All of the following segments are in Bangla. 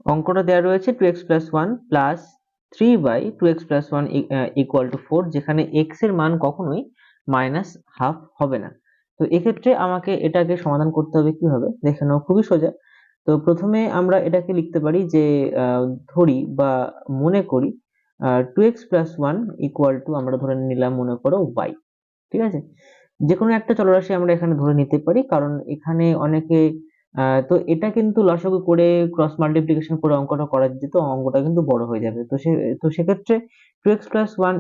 অঙ্কটা দেওয়া রয়েছে 2x + 1 প্লাস 3y 2x + 1 = 4, যেখানে x এর মান কখনোই -½ হবে না। তো এক্ষেত্রে আমাকে এটাকে সমাধান করতে হবে কিভাবে দেখে নাও, খুবই সোজা। তো প্রথমে আমরা এটাকে লিখতে পারি যে ধরি বা মনে করি 2x + 1 = আমরা ধরে নিলাম মনে করো y, ঠিক আছে। যে কোনো একটা চলরাশি আমরা এখানে ধরে নিতে পারি, কারণ এখানে অনেকে তো এটা কিন্তু লসাগু করে ক্রস মাল্টিপ্লিকেশন করে অঙ্কটা করা যেত, অঙ্কটা কিন্তু বড় হয়ে যাবে। তো সেক্ষেত্রে 2x + 1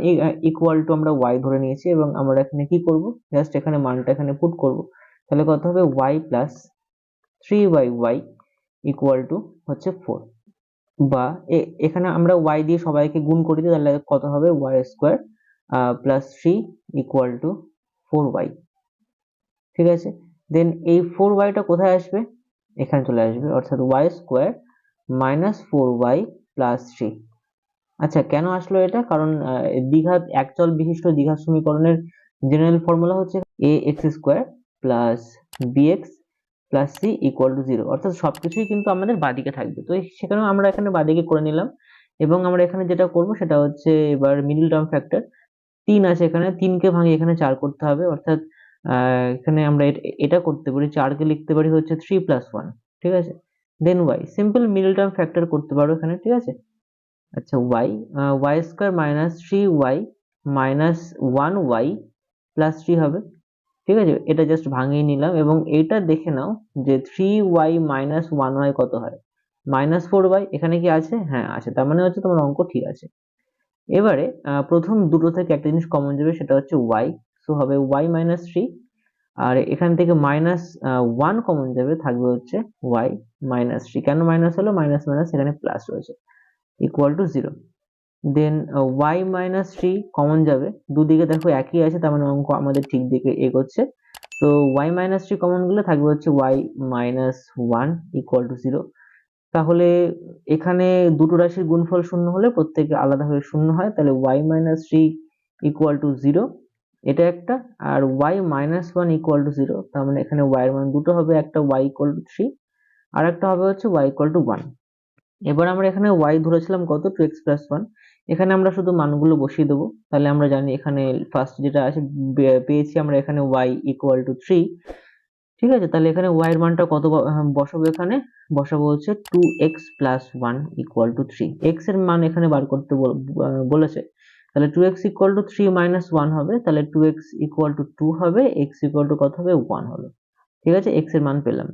= আমরা y ধরে নিয়েছি, এবং আমরা এখানে কি করব, জাস্ট এখানে মানটা এখানে পুট করব। তাহলে কত হবে, y + 3yy হচ্ছে 4, বা এখানে আমরা y দিয়ে সবাইকে গুণ করে দিই, তাহলে কত হবে, y² + 3 = 4y, ঠিক আছে। দেন এই 4y টা কোথায় আসবে, এখানে চলে আসবে, অর্থাৎ y² - 4y + 3। আচ্ছা, কেন আসলো এটা, কারণ দ্বিঘাত একচল বিশিষ্ট দ্বিঘাত সমীকরণের জেনারেল ফর্মুলা হচ্ছে ax² + bx + c = 0, অর্থাৎ সবকিছুই কিন্তু আমাদের বাঁদিকে থাকবে। তো সেখানেও আমরা এখানে বাঁদিকে করে নিলাম, এবং আমরা এখানে যেটা করব সেটা হচ্ছে এবার মিডল টার্ম ফ্যাক্টর 3 আছে, এখানে 3 কে ভাঙিয়ে এখানে 4 করতে হবে, অর্থাৎ এখানে আমরা এটা করতে পারি, 4 কে লিখতে পারি হচ্ছে 3 + 1, ঠিক আছে। দেন y simple middle term factor করতে পারো এখানে, ঠিক আছে। আচ্ছা, y² - 3y - 1y + 3 হবে, ঠিক আছে। এটা জাস্ট ভাঙিয়ে নিলাম, এবং এটা দেখে নাও যে 3y - 1y কত হয়, -4y। এখানে কি আছে, হ্যাঁ আছে, তার মানে হচ্ছে তোমার অঙ্ক ঠিক আছে। এবারে প্রথম দুটো থেকে একটা জিনিস কমন যাবে, সেটা হচ্ছে y, সো হবে y - 3, আর এখান থেকে -1 কমন যাবে, থাকবে হচ্ছে y - 3। কেন মাইনাস হলো, মাইনাস মাইনাস এখানে প্লাস রয়েছে, = 0। দেন y - 3 কমন যাবে, দুদিকে দেখো একই আছে, তার মানে অঙ্ক আমাদের ঠিক দিকে এগোচ্ছে। তো y - 3 কমন গেলে থাকবে হচ্ছে y - 1 = 0। তাহলে এখানে দুটো রাশির গুণফল শূন্য হলে প্রত্যেকে আলাদাভাবে শূন্য হয়, তাহলে y - 3 = 0, এটা একটা। আর y - 1 = 0, তার মানে এখানে y এর মান দুটো হবে, একটা y = 3, আর একটা হবে হচ্ছে y = 1। এবার আমরা এখানে y ধরেছিলাম কত, 2x + 1, এখানে আমরা শুধু মানগুলো বসিয়ে দেবো। তাহলে আমরা জানি এখানে ফার্স্ট যেটা আছে পেয়েছি আমরা এখানে y = 3, ঠিক আছে। তাহলে এখানে y এর মানটা কত বসাবো, এখানে বসাবো হচ্ছে 2x + 1 = 3। x এর মান এখানে বার করতে বলেছে, তাহলে 2x = 3 - 1 হবে, তাহলে 2x = 2 হবে, x কত হবে, 1 হবে, ঠিক আছে। x এর মান পেলাম,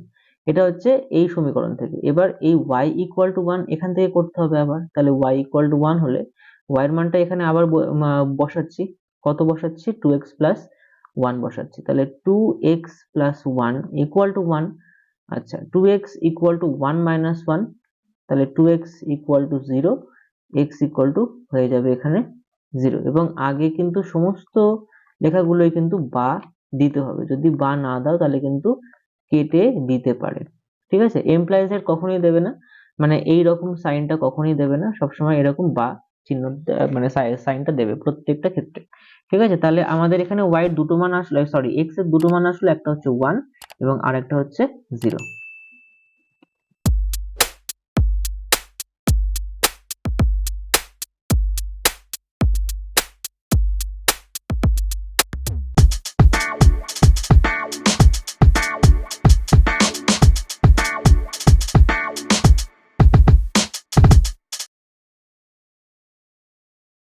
এটা হচ্ছে এই সমীকরণ থেকে। এবার এই y = 1 এখান থেকে করতে হবে আবার, তাহলে y = 1 হলে y এর মানটা এখানে আবার বসাচ্ছি, কত বসাচ্ছি, 2x + 1 বসাচ্ছি, তাহলে 2x + 1 = 1। আচ্ছা, 2x = 1 - 1, তাহলে 2x = 0, x হয়ে যাবে এখানে 0। এবং আগে কিন্তু সমস্ত লেখাগুলোই কিন্তু বা দিতে হবে, যদি বা না দাও তাহলে কিন্তু কেটে দিতে পারে, ঠিক আছে। এমপ্লয়িজ এর কখনোই দেবে না, মানে এইরকম সাইনটা কখনোই দেবে না, সবসময় এরকম বা চিহ্ন মানে সাইনটা দেবে প্রত্যেকটা ক্ষেত্রে, ঠিক আছে। তাহলে আমাদের এখানে y এর দুটো মান আসলো, সরি x এর দুটো মান আসলো, একটা হচ্ছে 1 এবং আরেকটা হচ্ছে 0।